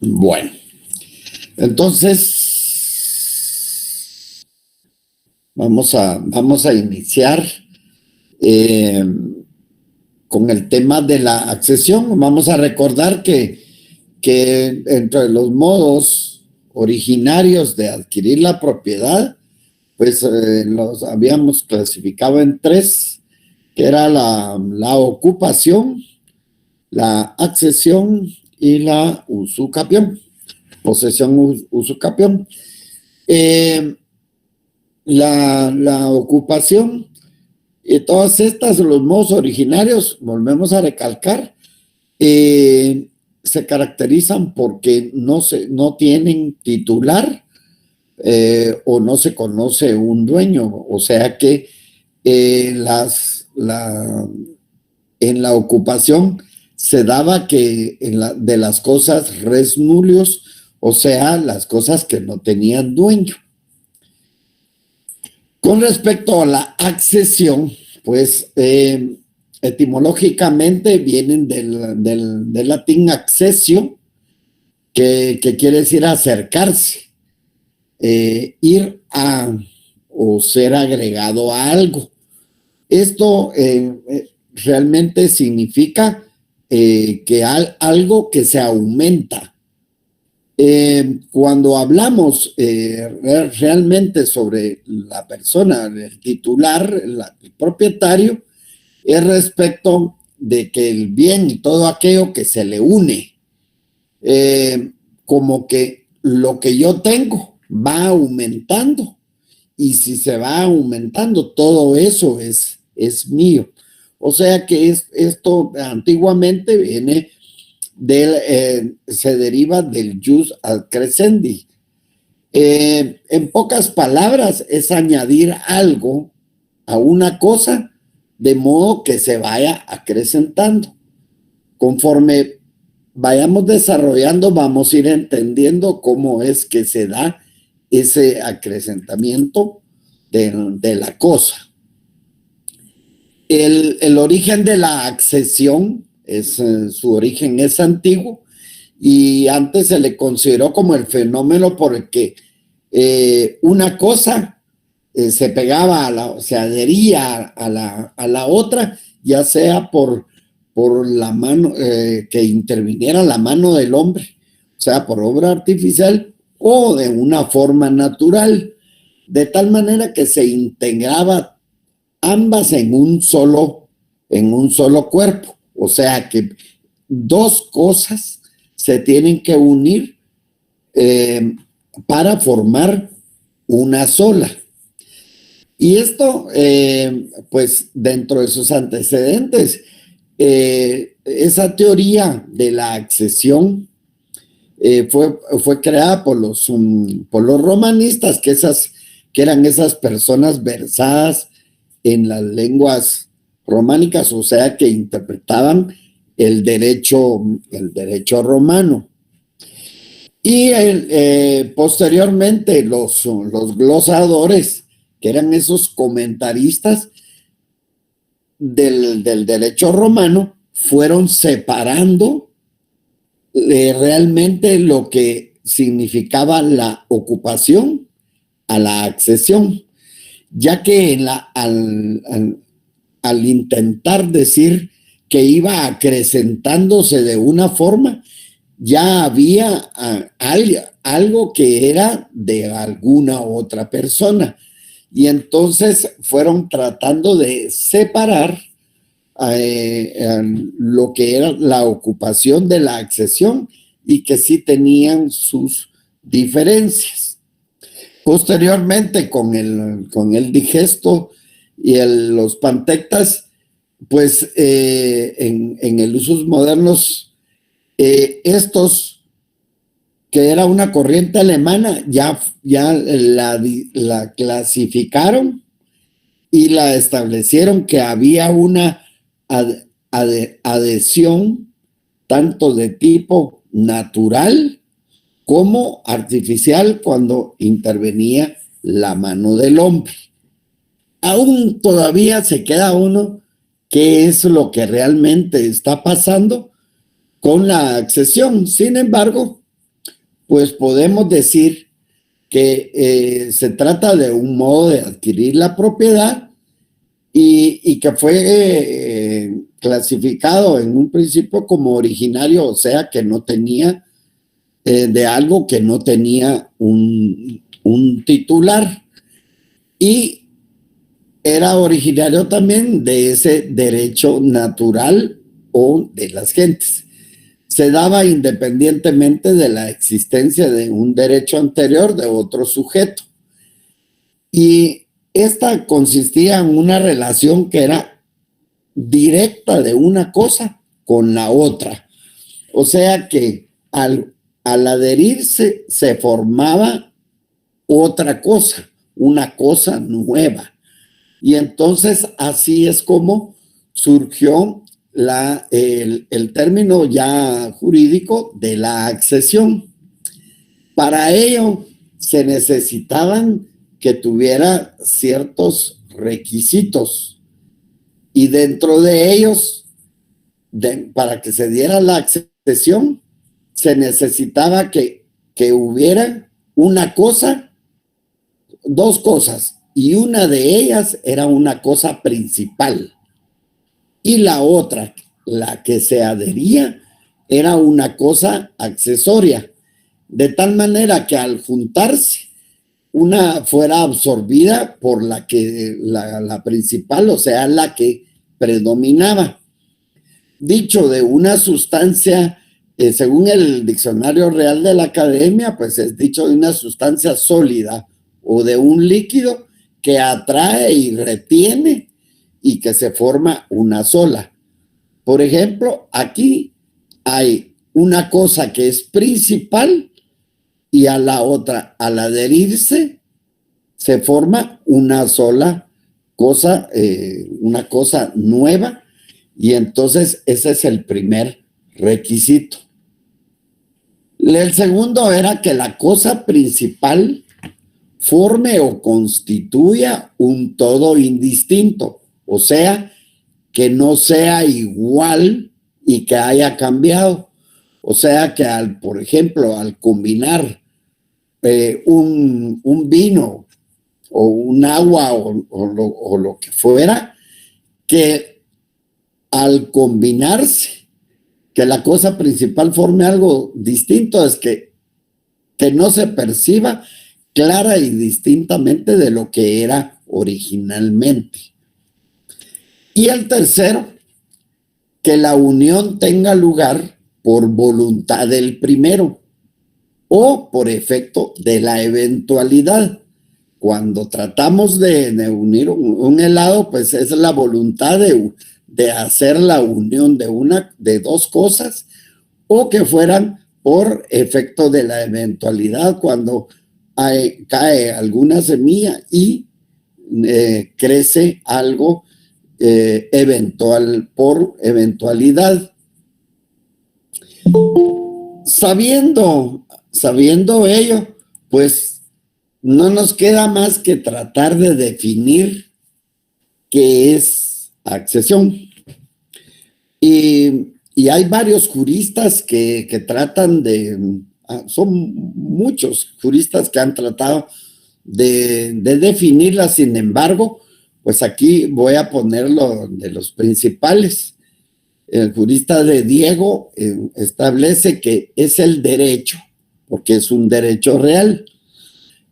Bueno, entonces vamos a iniciar eh, con el tema de la accesión. Vamos a recordar que entre los modos originarios de adquirir la propiedad, pues los habíamos clasificado en tres, que era la ocupación, la accesión y la usucapión, posesión, usucapión. Eh, la ocupación y todas estas, los modos originarios, volvemos a recalcar, se caracterizan porque no tienen titular o no se conoce un dueño, o sea que en la ocupación se daba que de las cosas res nullius, o sea, las cosas que no tenían dueño. Con respecto a la accesión, pues etimológicamente vienen del latín accesio, que quiere decir acercarse, ir a o ser agregado a algo. Esto realmente significa que algo que se aumenta. Cuando hablamos realmente sobre la persona, el titular, el propietario, es respecto de que el bien y todo aquello que se le une, como que lo que yo tengo va aumentando, y si se va aumentando, todo eso es mío. O sea que esto antiguamente viene se deriva del jus ad crescendi. En pocas palabras, es añadir algo a una cosa de modo que se vaya acrecentando. Conforme vayamos desarrollando, vamos a ir entendiendo cómo es que se da ese acrecentamiento de la cosa. El origen de la accesión su origen es antiguo, y antes se le consideró como el fenómeno por el que una cosa se pegaba, se adhería a la otra, ya sea por la mano, que interviniera la mano del hombre, o sea, por obra artificial o de una forma natural, de tal manera que se integraba ambas en un solo cuerpo. O sea que dos cosas se tienen que unir para formar una sola. Y esto, pues dentro de sus antecedentes, esa teoría de la accesión fue creada por los romanistas, que eran esas personas versadas en las lenguas románicas, o sea, que interpretaban el derecho romano. Y posteriormente los glosadores, que eran esos comentaristas del derecho romano, fueron separando realmente lo que significaba la ocupación a la accesión, ya que al intentar decir que iba acrecentándose de una forma, ya había algo que era de alguna otra persona. Y entonces fueron tratando de separar lo que era la ocupación de la accesión, y que sí tenían sus diferencias. Posteriormente, con el digesto y los pantectas, pues en el usos modernos, estos, que era una corriente alemana, ya la clasificaron y la establecieron que había una adhesión tanto de tipo natural como artificial cuando intervenía la mano del hombre. Aún todavía se queda uno qué es lo que realmente está pasando con la accesión. Sin embargo, pues podemos decir que se trata de un modo de adquirir la propiedad y que fue clasificado en un principio como originario, o sea, que no tenía de algo que no tenía un titular, y era originario también de ese derecho natural o de las gentes. Se daba independientemente de la existencia de un derecho anterior de otro sujeto. Y esta consistía en una relación que era directa de una cosa con la otra. O sea que al adherirse se formaba otra cosa, una cosa nueva. Y entonces así es como surgió el término ya jurídico de la accesión. Para ello se necesitaban que tuviera ciertos requisitos, y dentro de ellos, para que se diera la accesión, se necesitaba que hubiera una cosa, dos cosas, y una de ellas era una cosa principal, y la otra, la que se adhería, era una cosa accesoria, de tal manera que al juntarse una fuera absorbida por la principal, o sea, la que predominaba. Dicho de una sustancia, según el Diccionario Real de la Academia, pues es dicho de una sustancia sólida o de un líquido que atrae y retiene y que se forma una sola. Por ejemplo, aquí hay una cosa que es principal y a la otra, al adherirse, se forma una sola cosa, una cosa nueva, y entonces ese es el primer requisito. El segundo era que la cosa principal forme o constituya un todo indistinto, o sea, que no sea igual y que haya cambiado. O sea que por ejemplo, al combinar un vino o un agua o lo que fuera, que al combinarse, que la cosa principal forme algo distinto, es que no se perciba clara y distintamente de lo que era originalmente. Y el tercero, que la unión tenga lugar por voluntad del primero o por efecto de la eventualidad. Cuando tratamos de unir un helado, pues es la voluntad de hacer la unión de dos cosas, o que fueran por efecto de la eventualidad, cuando cae alguna semilla y crece algo eventual por eventualidad. Sabiendo ello, pues no nos queda más que tratar de definir qué es accesión. Y hay varios juristas que tratan son muchos juristas que han tratado de definirla. Sin embargo, pues aquí voy a ponerlo de los principales. El jurista de Diego establece que es el derecho, porque es un derecho real,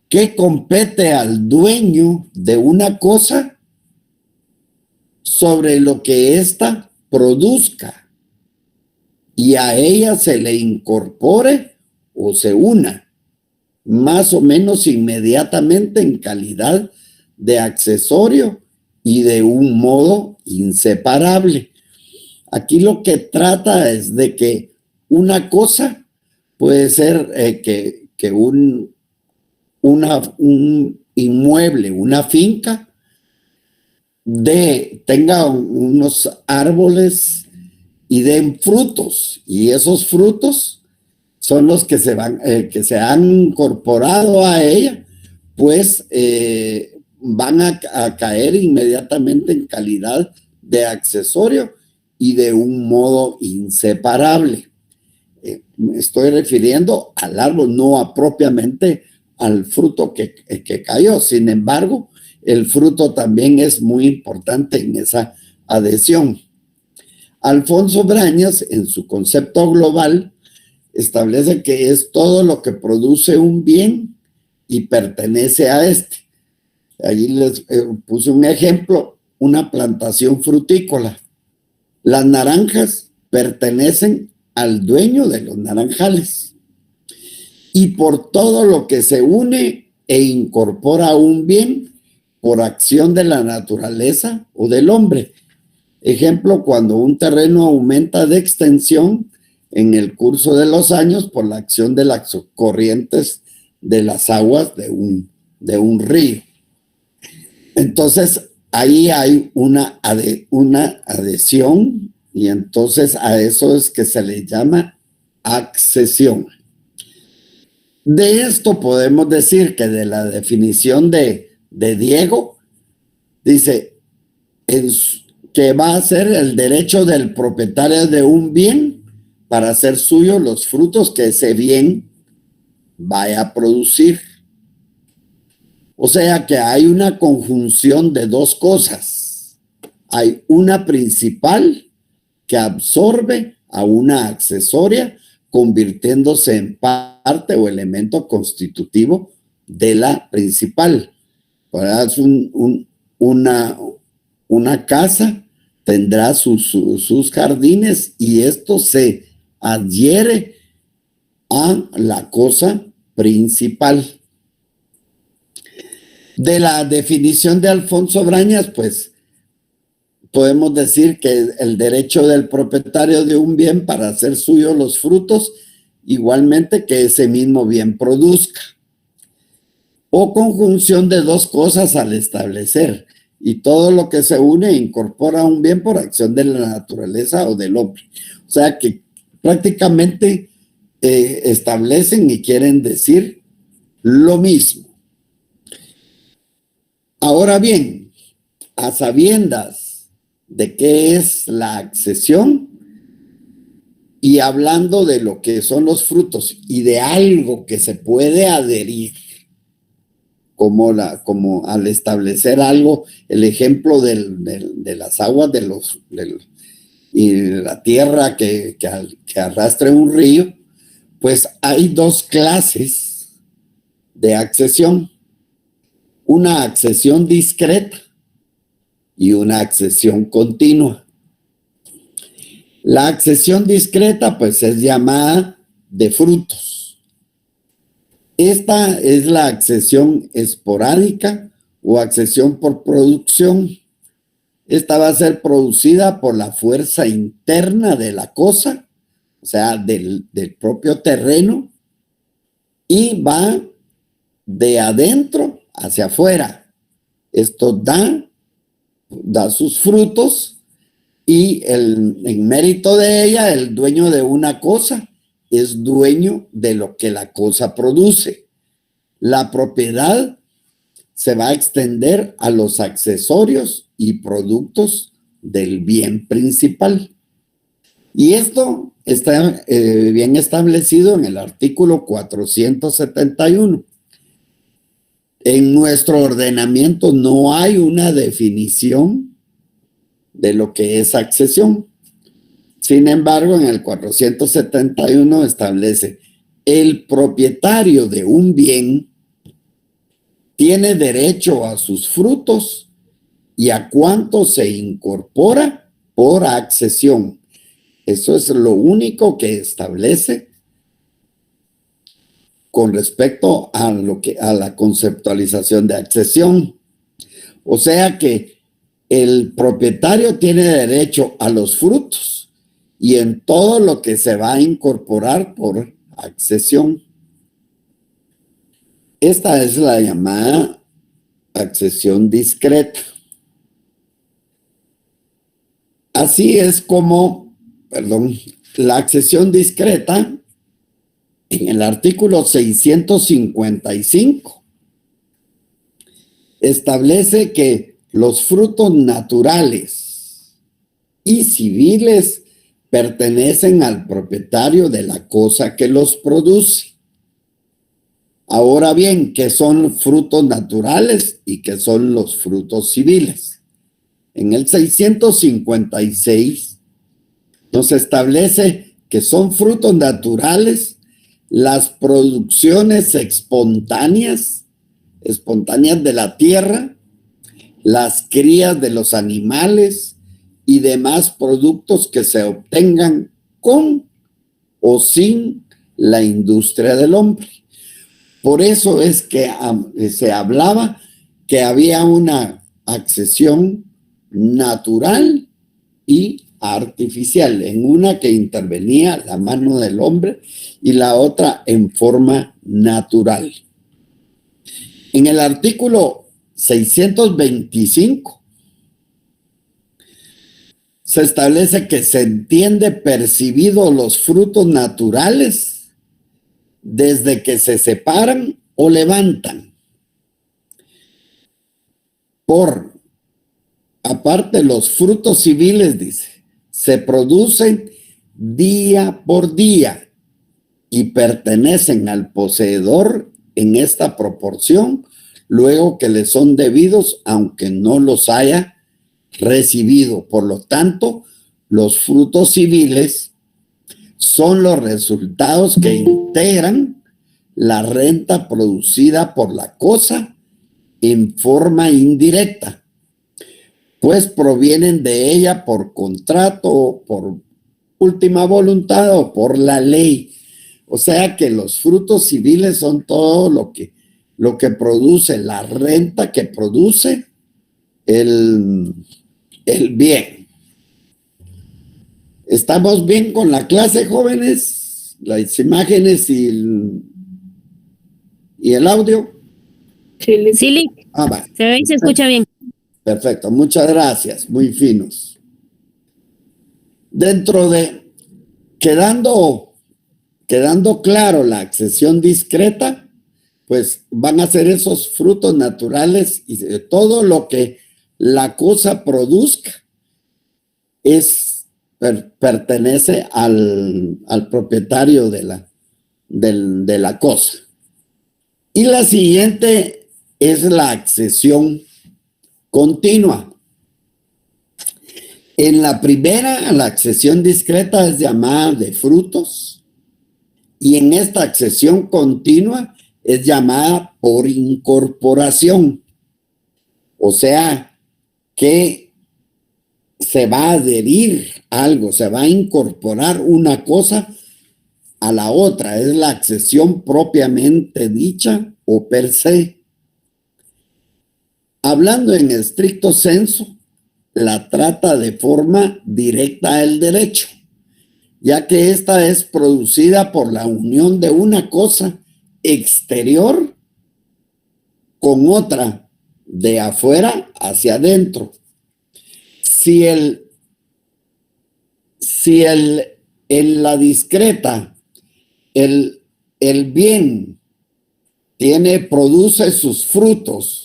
que compete al dueño de una cosa sobre lo que ésta produzca, y a ella se le incorpore o se una, más o menos inmediatamente, en calidad de accesorio y de un modo inseparable. Aquí lo que trata es de que una cosa puede ser que un inmueble, una finca, tenga unos árboles y den frutos, y esos frutos son los que que se han incorporado a ella, pues van a caer inmediatamente en calidad de accesorio y de un modo inseparable. me estoy refiriendo al árbol, no propiamente al fruto que cayó. Sin embargo, el fruto también es muy importante en esa adhesión. Alfonso Brañas, en su concepto global, establece que es todo lo que produce un bien y pertenece a este. Allí les puse un ejemplo, una plantación frutícola. Las naranjas pertenecen al dueño de los naranjales. Y por todo lo que se une e incorpora un bien por acción de la naturaleza o del hombre. Ejemplo, cuando un terreno aumenta de extensión en el curso de los años por la acción de las corrientes de las aguas de un río. Entonces, ahí hay una adhesión y entonces a eso es que se le llama accesión. De esto podemos decir que de la definición de Diego, dice que va a ser el derecho del propietario de un bien para hacer suyo los frutos que ese bien vaya a producir. O sea que hay una conjunción de dos cosas. Hay una principal que absorbe a una accesoria, convirtiéndose en parte o elemento constitutivo de la principal. Es una casa tendrá sus jardines y esto se adhiere a la cosa principal. De la definición de Alfonso Brañas, pues podemos decir que el derecho del propietario de un bien para hacer suyo los frutos, igualmente que ese mismo bien produzca. O conjunción de dos cosas al establecer, y todo lo que se une incorpora un bien por acción de la naturaleza o del hombre. O sea que prácticamente establecen y quieren decir lo mismo. Ahora bien, a sabiendas de qué es la accesión y hablando de lo que son los frutos y de algo que se puede adherir, como al establecer algo, el ejemplo de las aguas y la tierra que arrastre un río, pues hay dos clases de accesión. Una accesión discreta y una accesión continua. La accesión discreta, pues, es llamada de frutos. Esta es la accesión esporádica o accesión por producción. Esta va a ser producida por la fuerza interna de la cosa, o sea, del propio terreno, y va de adentro hacia afuera. Esto da sus frutos y en mérito de ella, el dueño de una cosa es dueño de lo que la cosa produce. La propiedad se va a extender a los accesorios y productos del bien principal. Y esto está bien establecido en el artículo 471. En nuestro ordenamiento no hay una definición de lo que es accesión. Sin embargo, en el 471 establece: el propietario de un bien tiene derecho a sus frutos y a cuanto se incorpora por accesión. Eso es lo único que establece con respecto a la conceptualización de accesión. O sea que el propietario tiene derecho a los frutos y en todo lo que se va a incorporar por accesión. Esta es la llamada accesión discreta. Así es como, la accesión discreta en el artículo 655 establece que los frutos naturales y civiles pertenecen al propietario de la cosa que los produce. Ahora bien, ¿qué son frutos naturales y qué son los frutos civiles? En el 656 nos establece que son frutos naturales las producciones espontáneas de la tierra, las crías de los animales y demás productos que se obtengan con o sin la industria del hombre. Por eso es que se hablaba que había una accesión natural y artificial, en una que intervenía la mano del hombre y la otra en forma natural. En el artículo 625 se establece que se entiende percibido los frutos naturales desde que se separan o levantan. Aparte, los frutos civiles, dice, se producen día por día y pertenecen al poseedor en esta proporción, luego que le son debidos, aunque no los haya recibido. Por lo tanto, los frutos civiles son los resultados que integran la renta producida por la cosa en forma indirecta, pues provienen de ella por contrato, por última voluntad o por la ley. O sea que los frutos civiles son todo lo que produce, la renta que produce el bien. ¿Estamos bien con la clase, jóvenes? Las imágenes y el audio. Sí, va. Se ve y se escucha bien. Perfecto, muchas gracias, muy finos. Dentro de, quedando claro la accesión discreta, pues van a ser esos frutos naturales y de todo lo que la cosa produzca pertenece al propietario de la cosa. Y la siguiente es la accesión continua. En la primera, la accesión discreta es llamada de frutos, y en esta accesión continua es llamada por incorporación. O sea, que se va a adherir algo, se va a incorporar una cosa a la otra. Es la accesión propiamente dicha o per se. Hablando en estricto senso, la trata de forma directa al derecho, ya que esta es producida por la unión de una cosa exterior con otra de afuera hacia adentro. Si en la discreta el bien produce sus frutos,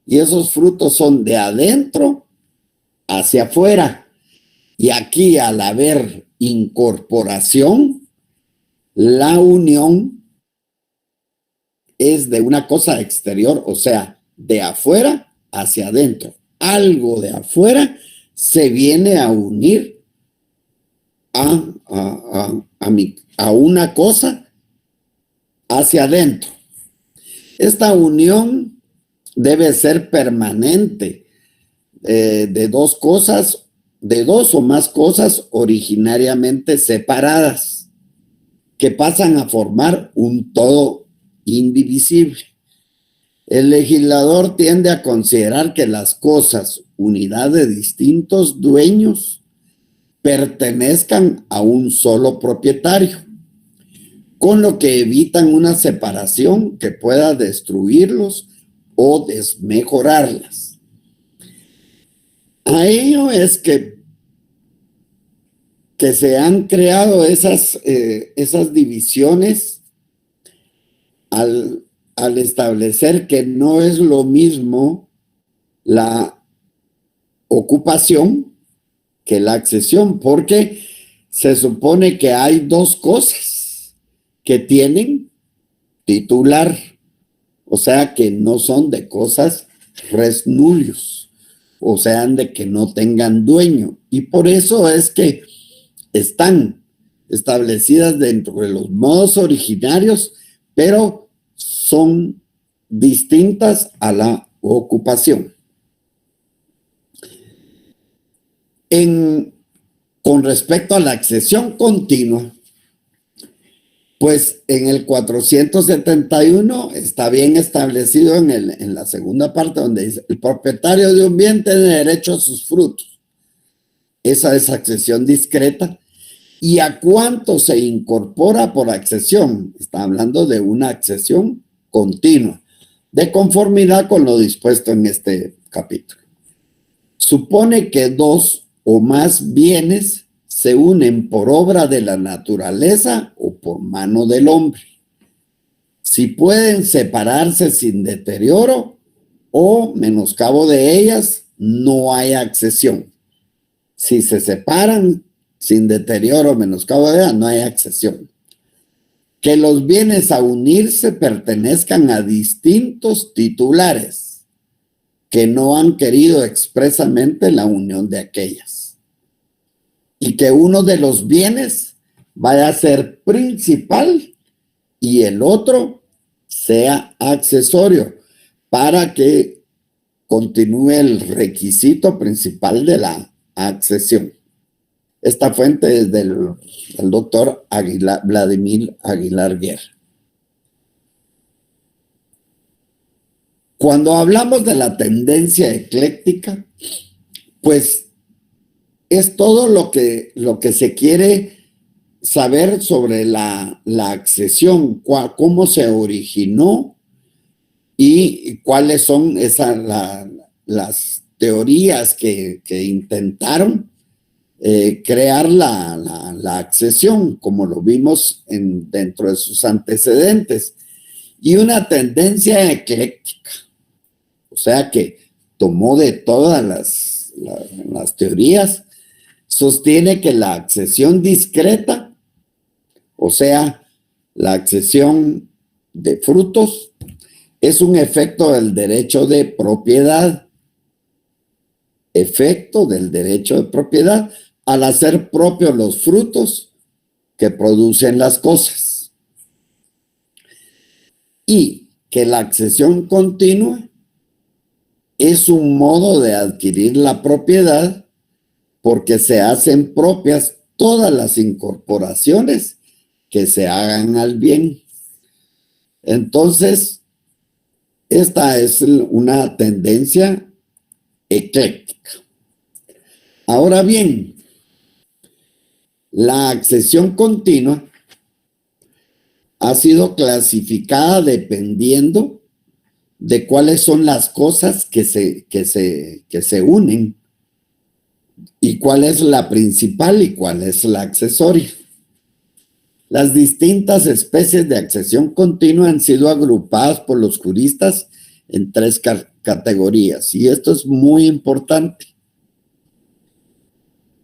y esos frutos son de adentro hacia afuera, y aquí, al haber incorporación, la unión es de una cosa exterior, o sea, de afuera hacia adentro. Algo de afuera se viene a unir a una cosa hacia adentro. Esta unión debe ser permanente, de dos o más cosas originariamente separadas, que pasan a formar un todo indivisible. El legislador tiende a considerar que las cosas, unidad de distintos dueños, pertenezcan a un solo propietario, con lo que evitan una separación que pueda destruirlos o desmejorarlas. A ello es que se han creado esas divisiones al establecer que no es lo mismo la ocupación que la accesión, porque se supone que hay dos cosas que tienen titular, o sea que no son de cosas res nullius, o sea, de que no tengan dueño. Y por eso es que están establecidas dentro de los modos originarios, pero son distintas a la ocupación. Con respecto a la accesión continua, pues en el 471 está bien establecido en la segunda parte donde dice, el propietario de un bien tiene derecho a sus frutos. Esa es accesión discreta. ¿Y a cuánto se incorpora por accesión? Está hablando de una accesión continua, de conformidad con lo dispuesto en este capítulo. Supone que dos o más bienes se unen por obra de la naturaleza o por mano del hombre. Si pueden separarse sin deterioro o menoscabo de ellas, no hay accesión. Si se separan sin deterioro o menoscabo de ellas, no hay accesión. Que los bienes a unirse pertenezcan a distintos titulares que no han querido expresamente la unión de aquellas. Y que uno de los bienes vaya a ser principal y el otro sea accesorio para que continúe el requisito principal de la accesión. Esta fuente es del doctor Vladimir Aguilar Guerra. Cuando hablamos de la tendencia ecléctica, pues es todo lo que se quiere saber sobre la accesión, cómo se originó y cuáles son las teorías que intentaron crear la accesión, como lo vimos dentro de sus antecedentes, y una tendencia ecléctica, o sea que tomó de todas las teorías, sostiene que la accesión discreta, o sea, la accesión de frutos, es un efecto del derecho de propiedad, al hacer propios los frutos que producen las cosas. Y que la accesión continua es un modo de adquirir la propiedad porque se hacen propias todas las incorporaciones que se hagan al bien. Entonces, esta es una tendencia ecléctica. Ahora bien, la accesión continua ha sido clasificada dependiendo de cuáles son las cosas que se unen y cuál es la principal y cuál es la accesoria. Las distintas especies de accesión continua han sido agrupadas por los juristas en tres categorías, y esto es muy importante.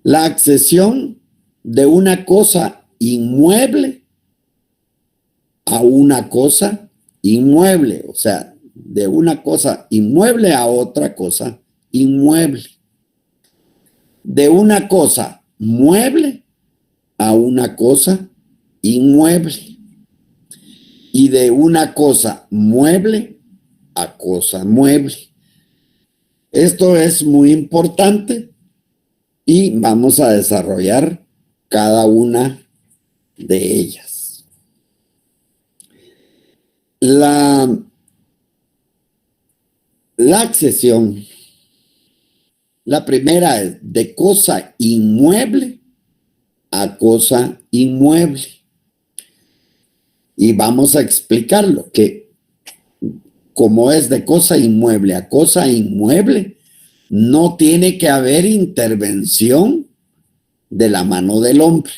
La accesión de una cosa inmueble a una cosa inmueble, o sea, de una cosa inmueble a otra cosa inmueble. De una cosa mueble a una cosa inmueble. Y de una cosa mueble a cosa mueble. Esto es muy importante y vamos a desarrollar cada una de ellas. La accesión, la primera es de cosa inmueble a cosa inmueble. Y vamos a explicarlo, que como es de cosa inmueble a cosa inmueble, no tiene que haber intervención de la mano del hombre.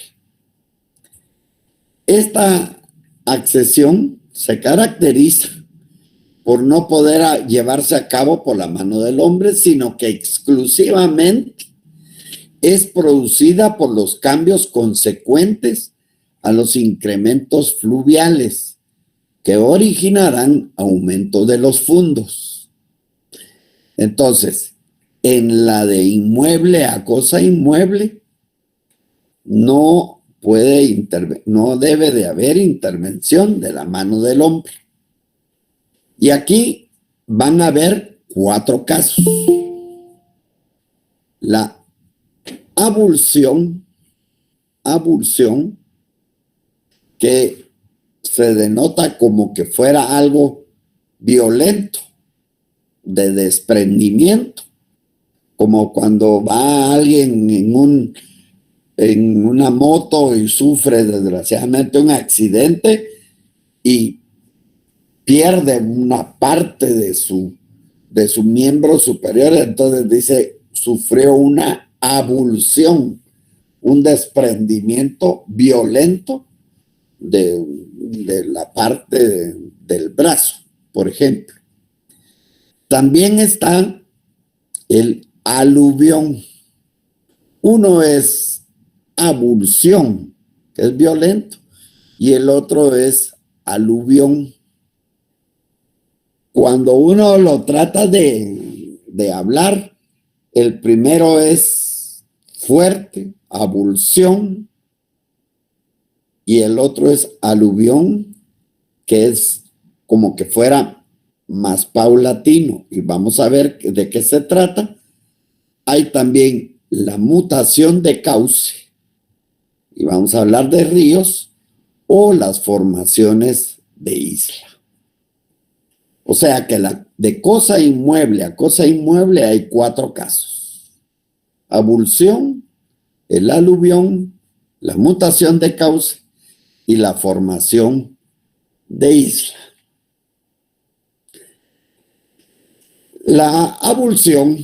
Esta accesión se caracteriza por no poder llevarse a cabo por la mano del hombre, sino que exclusivamente es producida por los cambios consecuentes a los incrementos fluviales que originarán aumento de los fondos. Entonces, en la de inmueble a cosa inmueble, no debe de haber intervención de la mano del hombre. Y aquí van a haber 4 casos. La avulsión, que se denota como que fuera algo violento, de desprendimiento, como cuando va alguien en una moto y sufre desgraciadamente un accidente y pierde una parte de su miembro superior, entonces dice, sufrió una avulsión, un desprendimiento violento de la parte del brazo, por ejemplo. También está el aluvión. Uno es avulsión, que es violento, y el otro es aluvión. Cuando uno lo trata de hablar, el primero es fuerte, avulsión, y el otro es aluvión, que es como que fuera más paulatino. Y vamos a ver de qué se trata. Hay también la mutación de cauce, y vamos a hablar de ríos o las formaciones de isla. O sea que de cosa inmueble a cosa inmueble hay 4 casos: avulsión, el aluvión, la mutación de cauce y la formación de isla. La avulsión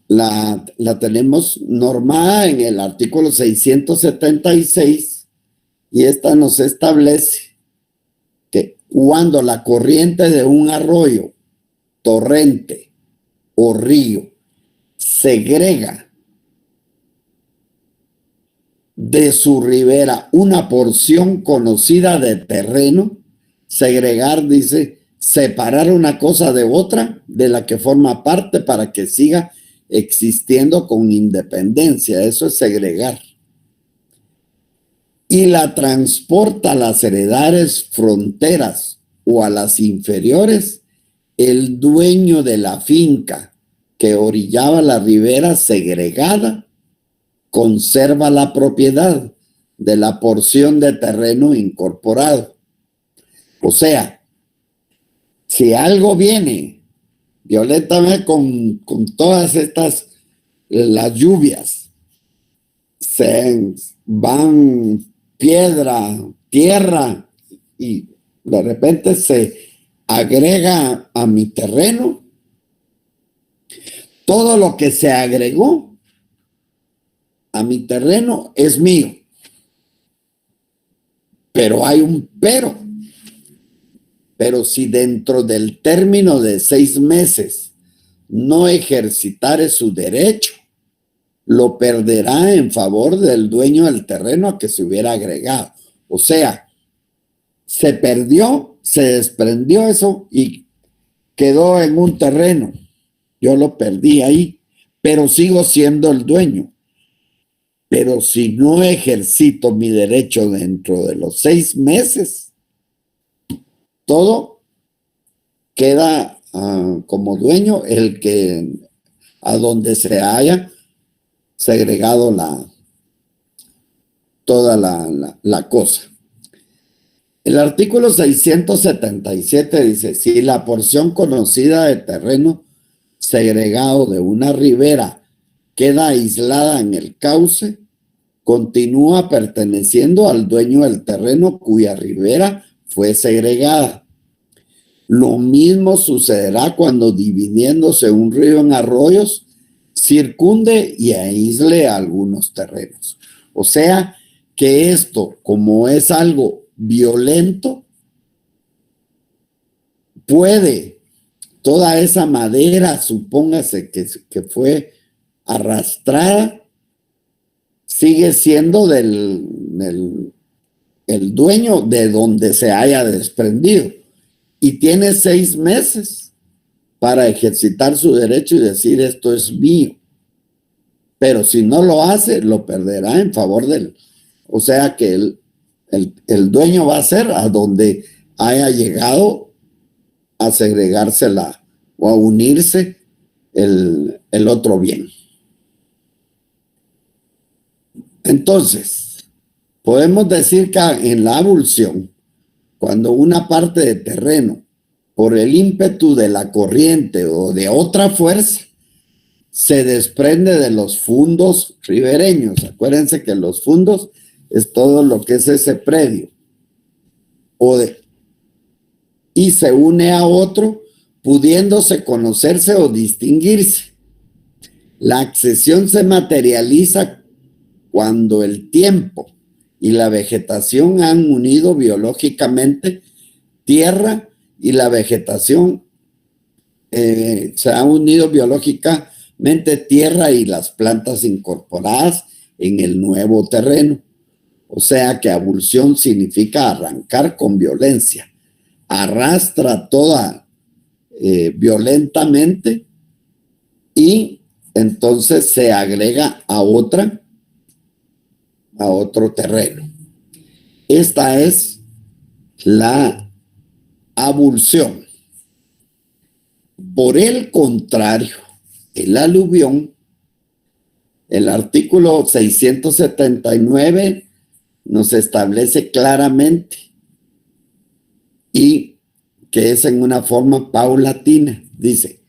la tenemos normada en el artículo 676, y esta nos establece que cuando la corriente de un arroyo, torrente o río segrega de su ribera una porción conocida de terreno, segregar dice separar una cosa de otra de la que forma parte para que siga existiendo con independencia, eso es segregar, y la transporta a las heredades fronteras o a las inferiores, el dueño de la finca que orillaba la ribera segregada conserva la propiedad de la porción de terreno incorporado. O sea, si algo viene violentamente con todas estas, las lluvias, se van piedra, tierra, y de repente se agrega a mi terreno, todo lo que se agregó a mi terreno es mío. Pero hay un pero. Pero si dentro del término de 6 meses no ejercitare su derecho, lo perderá en favor del dueño del terreno a que se hubiera agregado. O sea, se perdió, se desprendió eso y quedó en un terreno. Yo lo perdí ahí, pero sigo siendo el dueño. Pero si no ejercito mi derecho dentro de los 6 meses, todo queda como dueño el que a donde se haya segregado toda la cosa. El artículo 677 dice: si la porción conocida de terreno segregado de una ribera queda aislada en el cauce, continúa perteneciendo al dueño del terreno cuya ribera fue segregada. Lo mismo sucederá cuando, dividiéndose un río en arroyos, circunde y aísle algunos terrenos. O sea que esto, como es algo violento, puede toda esa madera, supóngase que fue arrastrada, sigue siendo el dueño de donde se haya desprendido. Y tiene 6 meses para ejercitar su derecho y decir esto es mío. Pero si no lo hace, lo perderá en favor del... O sea que el dueño va a ser a donde haya llegado a segregársela o a unirse el otro bien. Entonces, podemos decir que en la avulsión, cuando una parte de terreno, por el ímpetu de la corriente o de otra fuerza, se desprende de los fundos ribereños. Acuérdense que los fundos es todo lo que es ese predio. Y se une a otro, pudiéndose conocerse o distinguirse. La accesión se materializa cuando el tiempo y la vegetación han unido biológicamente tierra y la vegetación se ha unido biológicamente tierra y las plantas incorporadas en el nuevo terreno. O sea que avulsión significa arrancar con violencia. Arrastra toda violentamente y entonces se agrega a otro terreno. Esta es la avulsión. Por el contrario, el aluvión, el artículo 679 nos establece claramente y que es en una forma paulatina. Dice,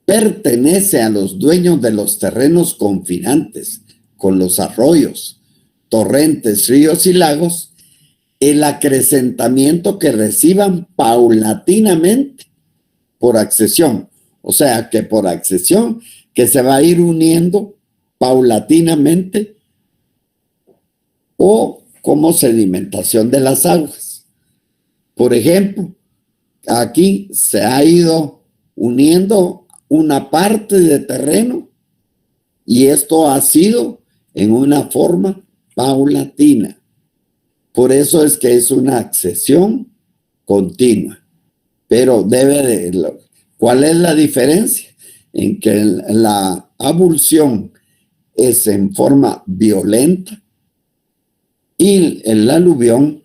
pertenece a los dueños de los terrenos confinantes con los arroyos, torrentes, ríos y lagos, el acrecentamiento que reciban paulatinamente por accesión. O sea, que por accesión, que se va a ir uniendo paulatinamente o como sedimentación de las aguas. Por ejemplo, aquí se ha ido uniendo una parte de terreno y esto ha sido en una forma paulatina. Por eso es que es una accesión continua. Pero ¿cuál es la diferencia? En que la avulsión es en forma violenta y el aluvión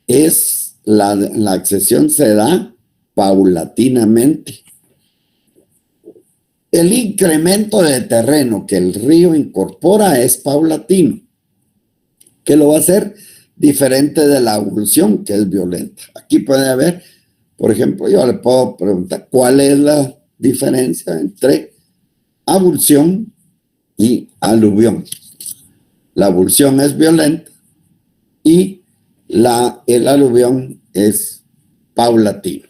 es la accesión se da paulatinamente. El incremento de terreno que el río incorpora es paulatino, que lo va a hacer diferente de la avulsión, que es violenta. Aquí puede haber, por ejemplo, yo le puedo preguntar cuál es la diferencia entre avulsión y aluvión. La avulsión es violenta y el aluvión es paulatino.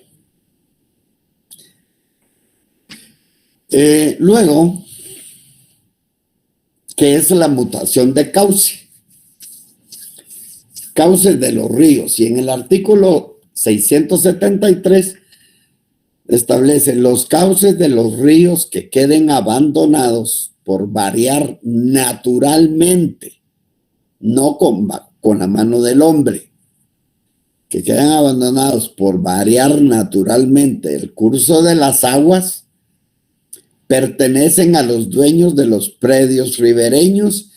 Luego, ¿qué es la mutación de cauce? Cauces de los ríos. Y en el artículo 673 establece los cauces de los ríos que queden abandonados por variar naturalmente, no con la mano del hombre, que quedan abandonados por variar naturalmente el curso de las aguas, pertenecen a los dueños de los predios ribereños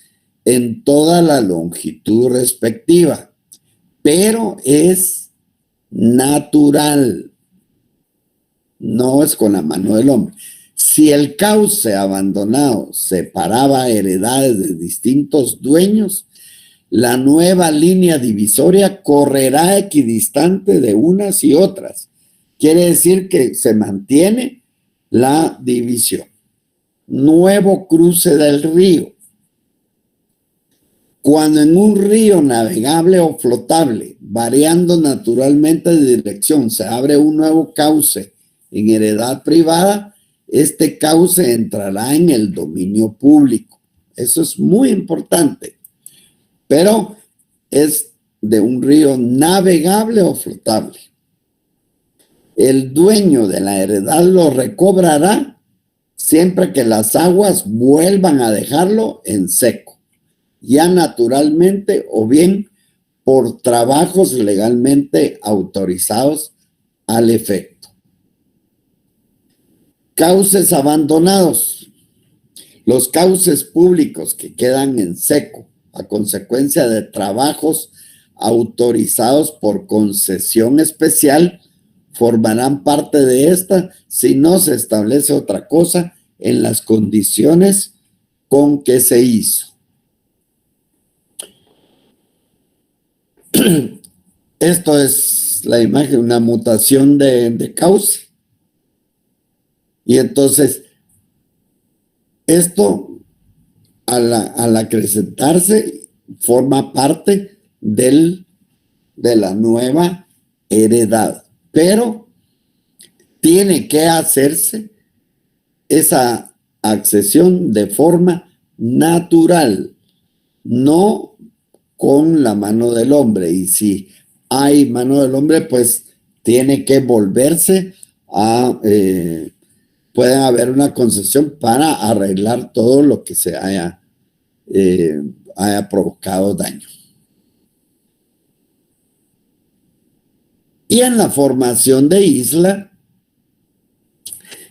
en toda la longitud respectiva, pero es natural, no es con la mano del hombre. Si el cauce abandonado separaba heredades de distintos dueños, la nueva línea divisoria correrá equidistante de unas y otras. Quiere decir que se mantiene la división. Nuevo cruce del río. Cuando en un río navegable o flotable, variando naturalmente de dirección, se abre un nuevo cauce en heredad privada, este cauce entrará en el dominio público. Eso es muy importante. Pero es de un río navegable o flotable. El dueño de la heredad lo recobrará siempre que las aguas vuelvan a dejarlo en seco. ya naturalmente o bien por trabajos legalmente autorizados al efecto. Cauces abandonados. Los cauces públicos que quedan en seco a consecuencia de trabajos autorizados por concesión especial formarán parte de esta si no se establece otra cosa en las condiciones con que se hizo. Esto es la imagen, una mutación de cauce. Y entonces, esto al acrecentarse forma parte de la nueva heredad. Pero tiene que hacerse esa accesión de forma natural, no con la mano del hombre. Y si hay mano del hombre, pues tiene que volverse a... puede haber una concesión para arreglar todo lo que se haya provocado daño. Y en la formación de isla,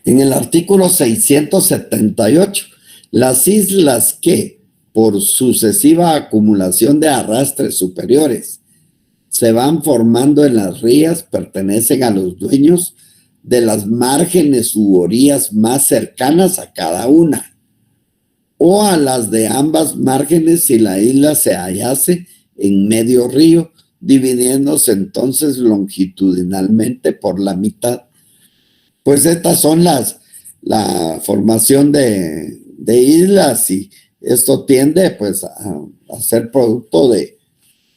en el artículo 678, las islas que por sucesiva acumulación de arrastres superiores se van formando en las rías pertenecen a los dueños de las márgenes u orillas más cercanas a cada una, o a las de ambas márgenes si la isla se hallase en medio río, dividiéndose entonces longitudinalmente por la mitad. Pues estas son la formación de islas, y esto tiende pues a ser producto de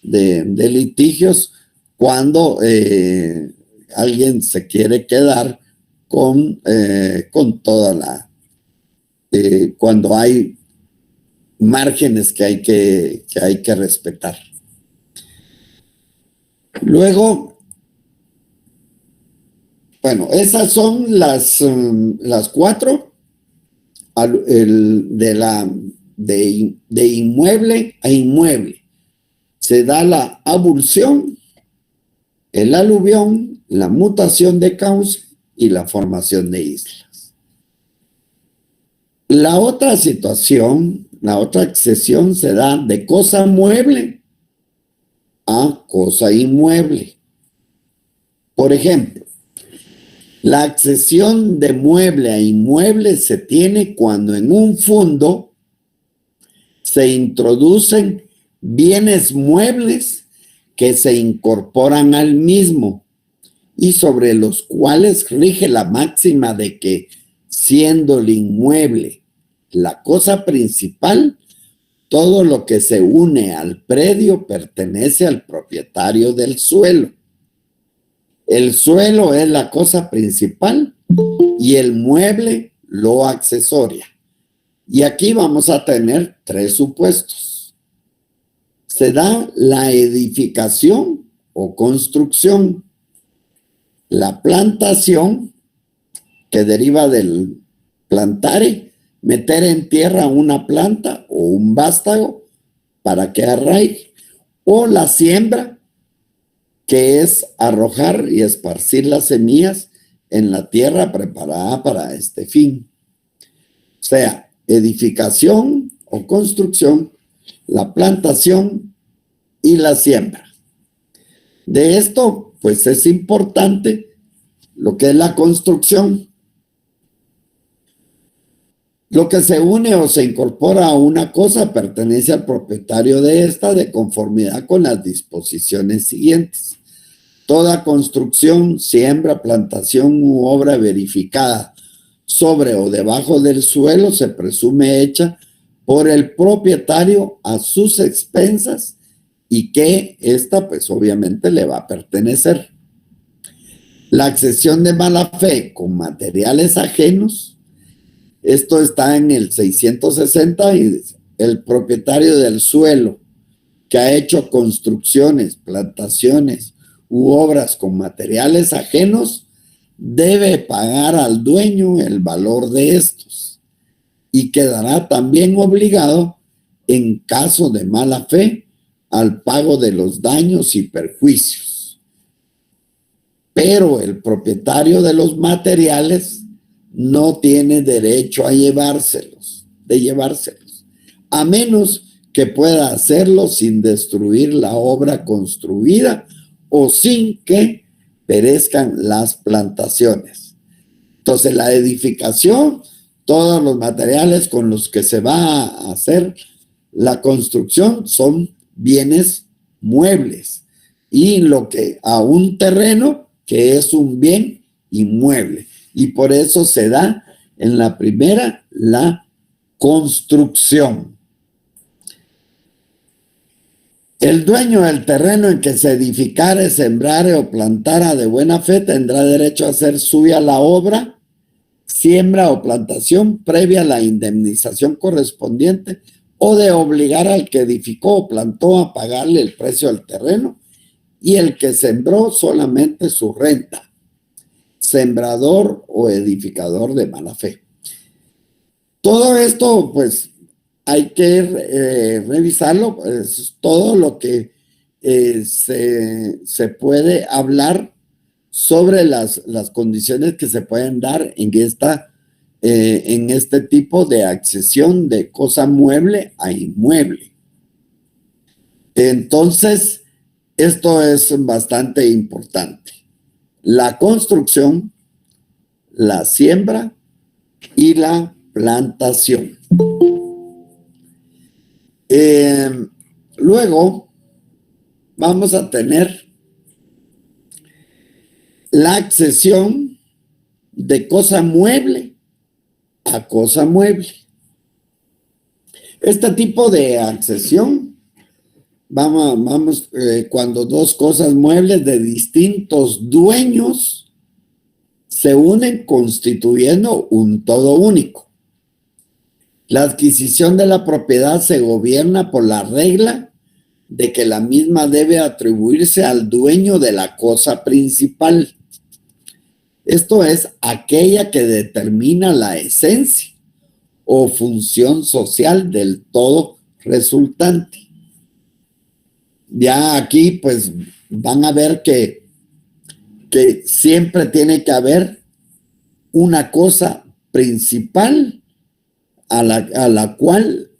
litigios cuando alguien se quiere quedar con toda la... cuando hay márgenes que hay que respetar. Luego, bueno, esas son las cuatro de inmueble a inmueble. Se da la abulsión, el aluvión, la mutación de cauce y la formación de islas. La otra situación, la otra accesión se da de cosa mueble a cosa inmueble. Por ejemplo, la accesión de mueble a inmueble se tiene cuando en un fondo se introducen bienes muebles que se incorporan al mismo y sobre los cuales rige la máxima de que, siendo el inmueble la cosa principal, todo lo que se une al predio pertenece al propietario del suelo. El suelo es la cosa principal y el mueble lo accesoria. Y aquí vamos a tener tres supuestos. Se da la edificación o construcción, la plantación, que deriva del plantare, meter en tierra una planta o un vástago para que arraigue, o la siembra, que es arrojar y esparcir las semillas en la tierra preparada para este fin. O sea, edificación o construcción, la plantación y la siembra. De esto, pues es importante lo que es la construcción. Lo que se une o se incorpora a una cosa pertenece al propietario de esta de conformidad con las disposiciones siguientes. Toda construcción, siembra, plantación u obra verificada sobre o debajo del suelo se presume hecha por el propietario a sus expensas y que esta pues obviamente le va a pertenecer. La accesión de mala fe con materiales ajenos, esto está en el 660 y dice, el propietario del suelo que ha hecho construcciones, plantaciones u obras con materiales ajenos debe pagar al dueño el valor de estos y quedará también obligado en caso de mala fe al pago de los daños y perjuicios. Pero el propietario de los materiales no tiene derecho a llevárselos, a menos que pueda hacerlo sin destruir la obra construida o sin que perezcan las plantaciones. Entonces, la edificación, todos los materiales con los que se va a hacer la construcción son bienes muebles, y lo que a un terreno que es un bien inmueble, y por eso se da en la primera la construcción. El dueño del terreno en que se edificare, sembrare o plantara de buena fe tendrá derecho a hacer suya la obra, siembra o plantación previa a la indemnización correspondiente, o de obligar al que edificó o plantó a pagarle el precio del terreno, y el que sembró solamente su renta, sembrador o edificador de mala fe. Todo esto, pues, hay que revisarlo. Es todo lo que se puede hablar sobre las condiciones que se pueden dar en este tipo de accesión de cosa mueble a inmueble. Entonces, esto es bastante importante. La construcción, la siembra y la plantación. Luego vamos a tener la accesión de cosa mueble a cosa mueble. Este tipo de accesión, cuando dos cosas muebles de distintos dueños se unen constituyendo un todo único. La adquisición de la propiedad se gobierna por la regla de que la misma debe atribuirse al dueño de la cosa principal. Esto es aquella que determina la esencia o función social del todo resultante. Ya aquí pues van a ver que siempre tiene que haber una cosa principal a la cual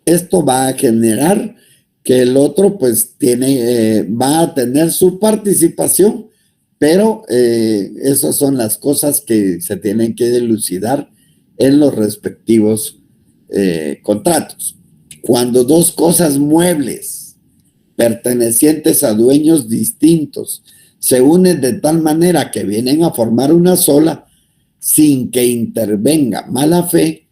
esto va a generar que el otro pues va a tener su participación, pero esas son las cosas que se tienen que dilucidar en los respectivos contratos. Cuando dos cosas muebles pertenecientes a dueños distintos se unen de tal manera que vienen a formar una sola sin que intervenga mala fe,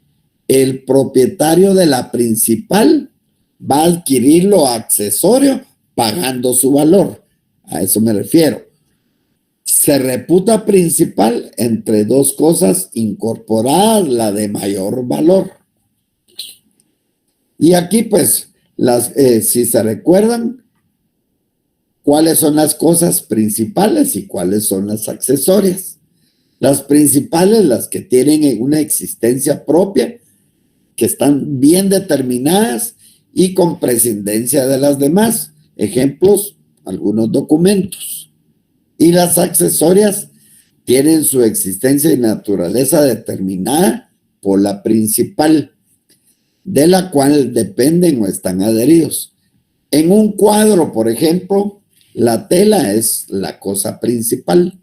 el propietario de la principal va a adquirir lo accesorio pagando su valor. A eso me refiero. Se reputa principal entre dos cosas incorporadas la de mayor valor. Y aquí pues, si se recuerdan, cuáles son las cosas principales y cuáles son las accesorias. Las principales, las que tienen una existencia propia, que están bien determinadas y con prescindencia de las demás. Ejemplos, algunos documentos. Y las accesorias tienen su existencia y naturaleza determinada por la principal, de la cual dependen o están adheridos. En un cuadro, por ejemplo, la tela es la cosa principal.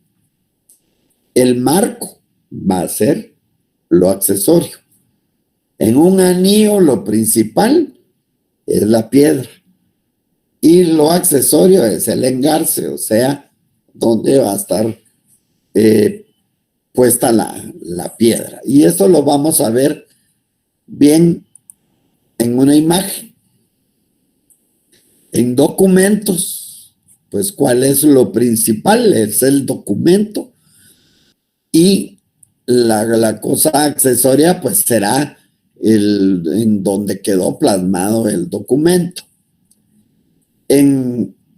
El marco va a ser lo accesorio. En un anillo, lo principal es la piedra. Y lo accesorio es el engarce, o sea, donde va a estar puesta la piedra. Y esto lo vamos a ver bien en una imagen. En documentos, pues, ¿cuál es lo principal? Es el documento. Y la cosa accesoria, pues, será en donde quedó plasmado el documento.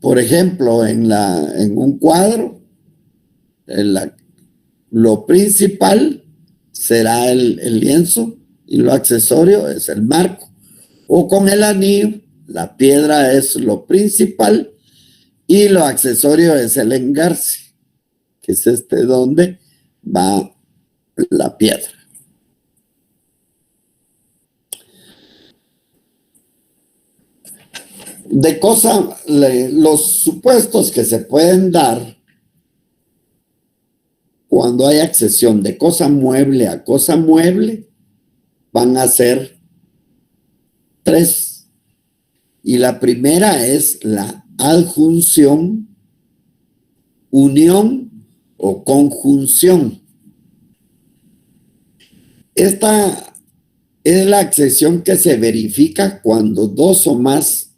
Por ejemplo, en un cuadro, lo principal será el lienzo y lo accesorio es el marco. o con el anillo. La piedra es lo principal y lo accesorio es el engarce, que es donde va la piedra. De cosa, los supuestos que se pueden dar cuando hay accesión de cosa mueble a cosa mueble van a ser 3. Y la primera es la adjunción, unión o conjunción. Esta es la accesión que se verifica cuando 2 o más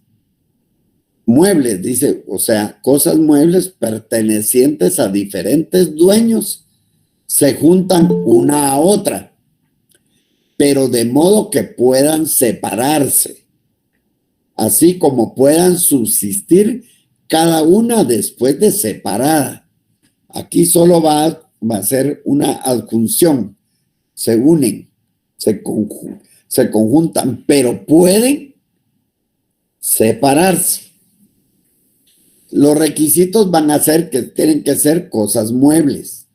muebles, dice, o sea, cosas muebles pertenecientes a diferentes dueños se juntan una a otra, pero de modo que puedan separarse, así como puedan subsistir cada una después de separada. Aquí solo va a ser una adjunción, se unen, se conjuntan, pero pueden separarse. Los requisitos van a ser que tienen que ser cosas muebles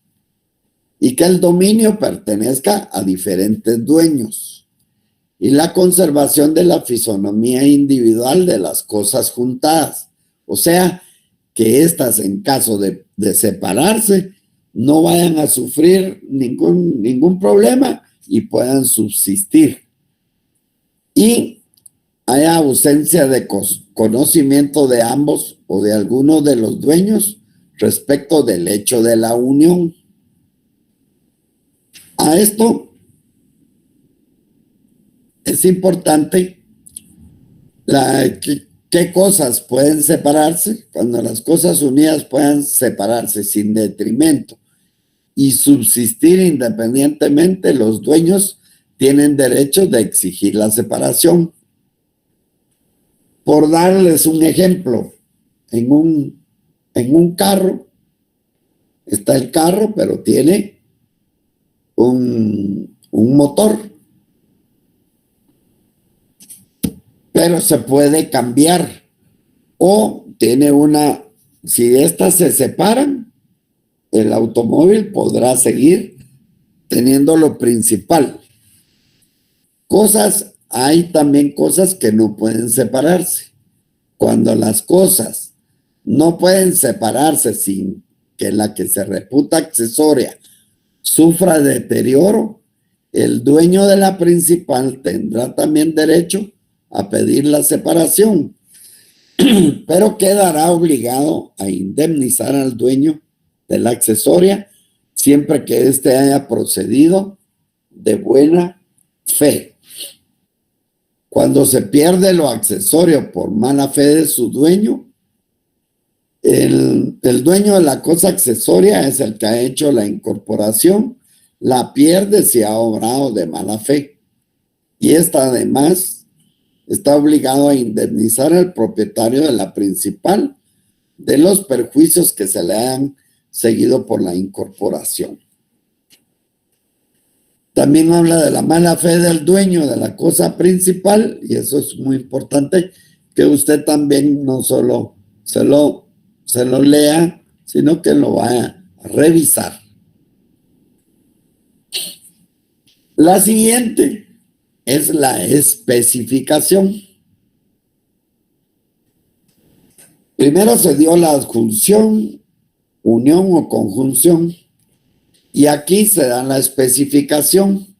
y que el dominio pertenezca a diferentes dueños y la conservación de la fisonomía individual de las cosas juntadas. O sea, que éstas en caso de separarse no vayan a sufrir ningún problema y puedan subsistir. Y hay ausencia de conocimiento de ambos o de alguno de los dueños respecto del hecho de la unión. A esto es importante qué cosas pueden separarse. Cuando las cosas unidas puedan separarse sin detrimento y subsistir independientemente, los dueños tienen derecho de exigir la separación. Por darles un ejemplo, en un carro, está el carro, pero tiene un motor. Pero se puede cambiar. O tiene si estas se separan, el automóvil podrá seguir teniendo lo principal. Hay también cosas que no pueden separarse. Cuando las cosas no pueden separarse sin que la que se reputa accesoria sufra deterioro, el dueño de la principal tendrá también derecho a pedir la separación, pero quedará obligado a indemnizar al dueño de la accesoria siempre que éste haya procedido de buena fe. Cuando se pierde lo accesorio por mala fe de su dueño, el dueño de la cosa accesoria es el que ha hecho la incorporación, la pierde si ha obrado de mala fe. Y esta además está obligado a indemnizar al propietario de la principal de los perjuicios que se le han seguido por la incorporación. También habla de la mala fe del dueño de la cosa principal, y eso es muy importante que usted también no solo se lo lea, sino que lo vaya a revisar. La siguiente es la especificación. Primero se dio la adjunción, unión o conjunción, y aquí se da la especificación.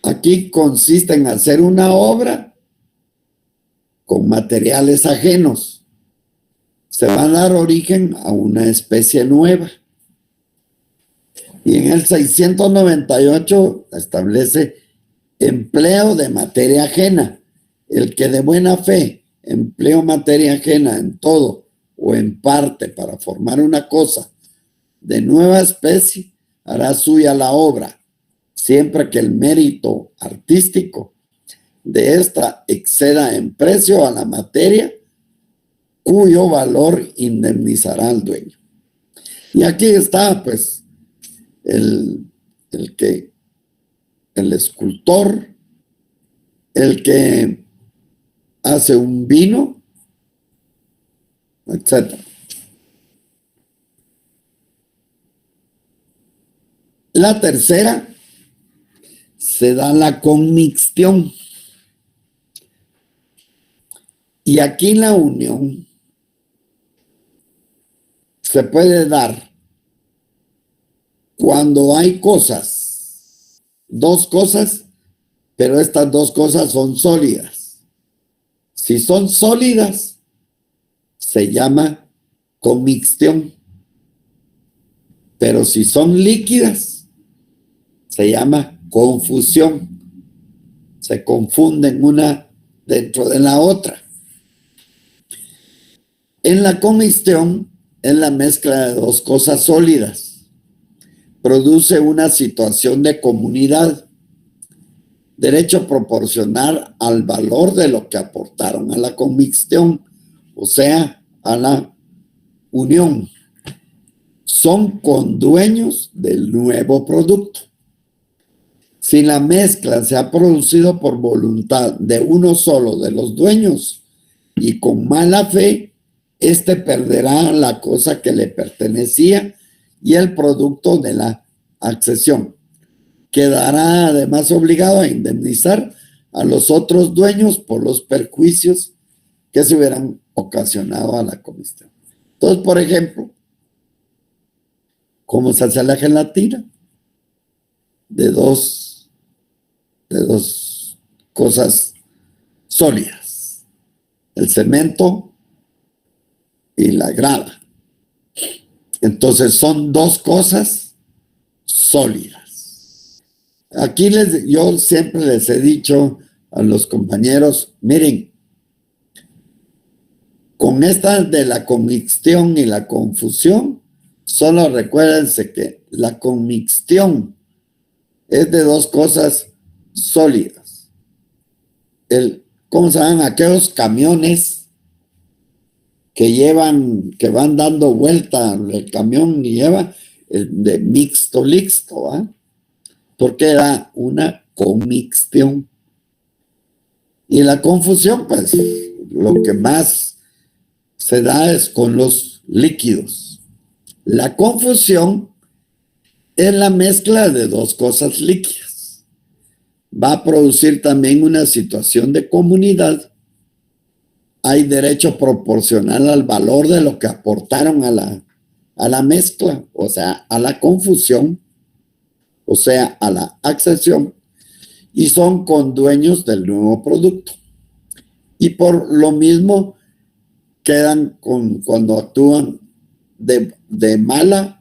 Aquí consiste en hacer una obra con materiales ajenos. Se va a dar origen a una especie nueva. Y en el 698 establece empleo de materia ajena. El que de buena fe empleó materia ajena en todo o en parte para formar una cosa de nueva especie, hará suya la obra, siempre que el mérito artístico de esta exceda en precio a la materia, cuyo valor indemnizará al dueño. Y aquí está, pues, el escultor, el que hace un vino, etc. La tercera se da la conmixtión. Y aquí la unión se puede dar cuando hay cosas, dos cosas, pero estas dos cosas son sólidas. Si son sólidas, se llama conmixtión. Pero si son líquidas, se llama confusión. Se confunden una dentro de la otra. En la combustión es la mezcla de dos cosas sólidas. Produce una situación de comunidad, derecho proporcional al valor de lo que aportaron a la combustión, o sea, a la unión. Son condueños del nuevo producto. Si la mezcla se ha producido por voluntad de uno solo de los dueños y con mala fe, este perderá la cosa que le pertenecía y el producto de la accesión. Quedará además obligado a indemnizar a los otros dueños por los perjuicios que se hubieran ocasionado a la comisión. Entonces, por ejemplo, ¿cómo se hace la gelatina? De dos cosas sólidas, el cemento y la grava. Entonces son dos cosas sólidas. Aquí yo siempre les he dicho a los compañeros, miren, con esta de la conmixtión y la confusión, solo recuérdense que la conmixtión es de dos cosas sólidas. ¿Cómo se llaman aquellos camiones que van dando vuelta el camión y lleva de mixto listo, ¿eh? Porque era una conmixtión. Y la confusión, pues, lo que más se da es con los líquidos. La confusión es la mezcla de dos cosas líquidas. Va a producir también una situación de comunidad. Hay derecho proporcional al valor de lo que aportaron a la mezcla, o sea, a la confusión, o sea, a la accesión, y son condueños del nuevo producto. Y por lo mismo quedan cuando actúan de mala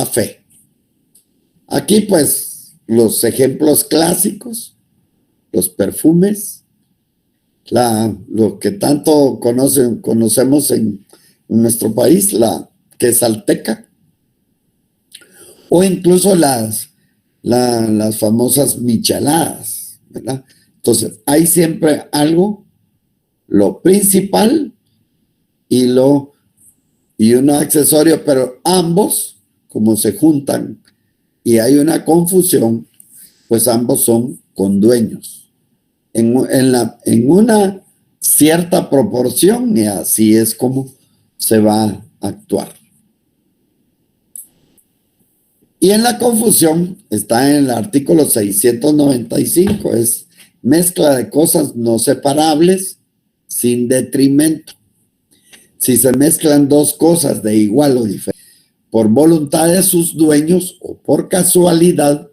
fe. Aquí pues los ejemplos clásicos, los perfumes, lo que tanto conocemos en nuestro país, la quesalteca, o incluso las famosas micheladas, ¿verdad? Entonces, hay siempre algo, lo principal y un accesorio, pero ambos, como se juntan y hay una confusión, pues ambos son condueños en una cierta proporción, y así es como se va a actuar. Y en la confusión está en el artículo 695, es mezcla de cosas no separables sin detrimento. Si se mezclan dos cosas de igual o diferente por voluntad de sus dueños o por casualidad,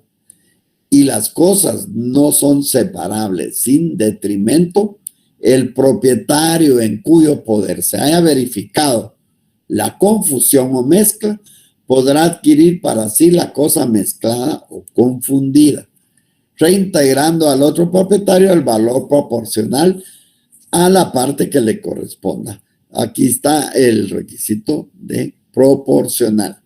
y las cosas no son separables sin detrimento, el propietario en cuyo poder se haya verificado la confusión o mezcla podrá adquirir para sí la cosa mezclada o confundida, reintegrando al otro propietario el valor proporcional a la parte que le corresponda. Aquí está el requisito de proporcional.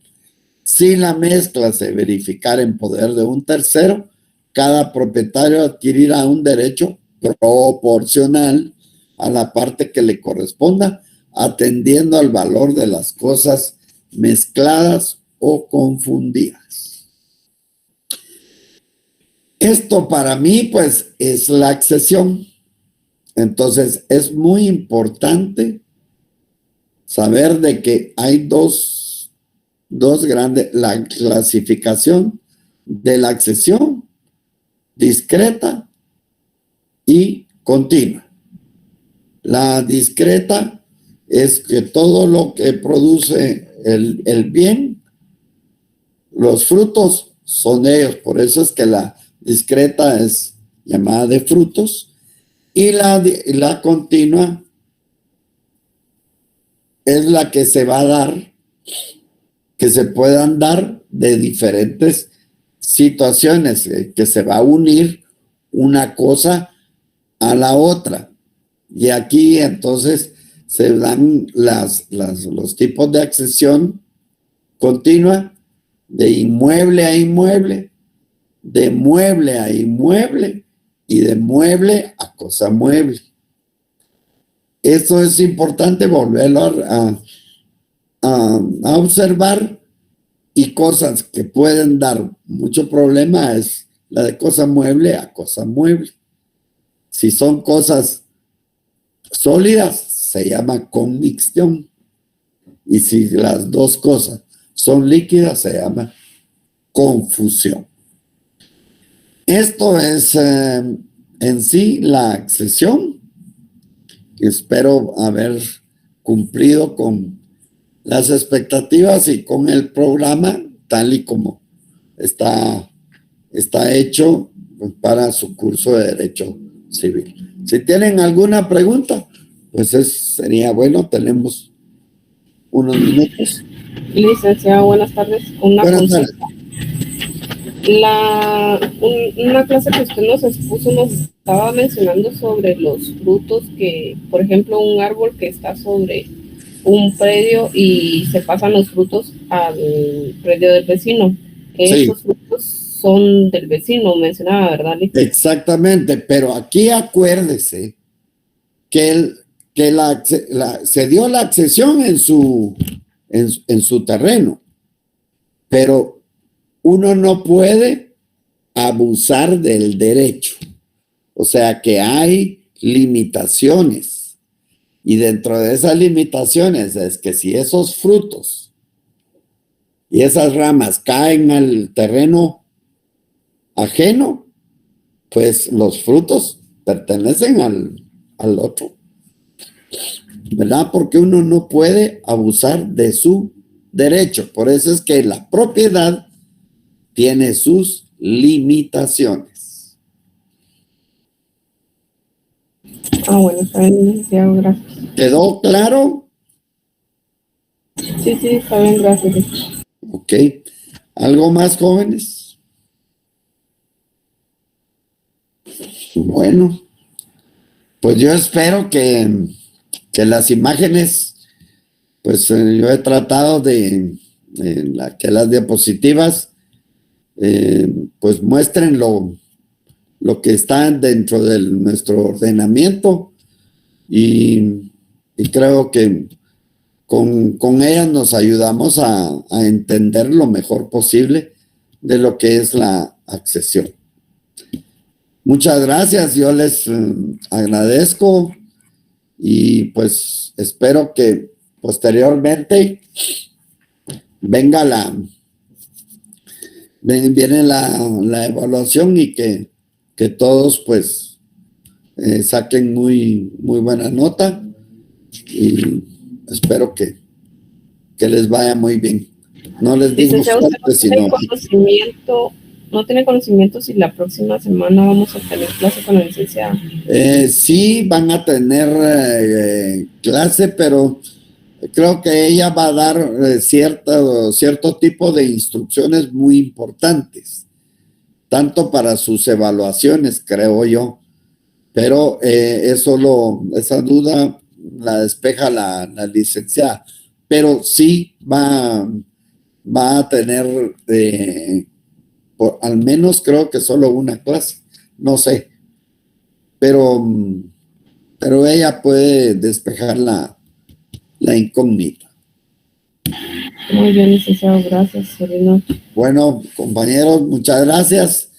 Si la mezcla se verificara en poder de un tercero, cada propietario adquirirá un derecho proporcional a la parte que le corresponda, atendiendo al valor de las cosas mezcladas o confundidas. Esto para mí, pues, es la accesión. Entonces, es muy importante saber de que hay dos grandes, la clasificación de la accesión discreta y continua. La discreta es que todo lo que produce el bien, los frutos son ellos. Por eso es que la discreta es llamada de frutos y la continua es la que se va a dar, que se puedan dar de diferentes situaciones, que se va a unir una cosa a la otra. Y aquí entonces se dan los tipos de accesión continua, de inmueble a inmueble, de mueble a inmueble y de mueble a cosa mueble. Esto es importante volverlo a observar, y cosas que pueden dar mucho problema es la de cosa mueble a cosa mueble. Si son cosas sólidas, se llama conmicción. Y si las dos cosas son líquidas, se llama confusión. Esto es en sí la accesión. Espero haber cumplido con las expectativas y con el programa tal y como está hecho para su curso de Derecho Civil. Si tienen alguna pregunta, pues sería bueno, tenemos unos minutos. Licenciado, buenas tardes. Buenas tardes. Una clase que usted nos expuso nos estaba mencionando sobre los frutos que, por ejemplo, un árbol que está sobre un predio y se pasan los frutos al predio del vecino. Esos frutos son del vecino, mencionaba, ¿verdad, Licenciado? Exactamente, pero aquí acuérdese que se dio la accesión en su terreno, pero uno no puede abusar del derecho. O sea que hay limitaciones. Y dentro de esas limitaciones es que si esos frutos y esas ramas caen al terreno ajeno, pues los frutos pertenecen al otro, ¿verdad? Porque uno no puede abusar de su derecho. Por eso es que la propiedad tiene sus limitaciones. Bueno, está bien, licenciado, gracias. ¿Quedó claro? Sí, está bien, gracias. Ok. ¿Algo más, jóvenes? Bueno, pues yo espero que las imágenes, pues yo he tratado de que las diapositivas pues muestren lo que está dentro de nuestro ordenamiento y creo que con ellas nos ayudamos a entender lo mejor posible de lo que es la accesión. Muchas gracias, yo les agradezco y pues espero que posteriormente venga viene la evaluación y que todos pues saquen muy buena nota y espero que les vaya muy bien. No les digo suerte, sino... ¿No tiene conocimiento si la próxima semana vamos a tener clase con la licenciada? Sí, van a tener clase, pero creo que ella va a dar cierto tipo de instrucciones muy importantes, tanto para sus evaluaciones, creo yo, pero esa duda la despeja la licenciada, pero sí va a tener al menos creo que solo una clase, no sé, pero ella puede despejar la incógnita. Muy bien, licenciado, gracias. Bueno, compañeros, muchas gracias.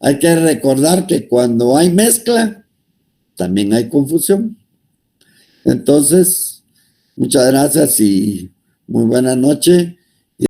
Hay que recordar que cuando hay mezcla, también hay confusión. Entonces, muchas gracias y muy buena noche.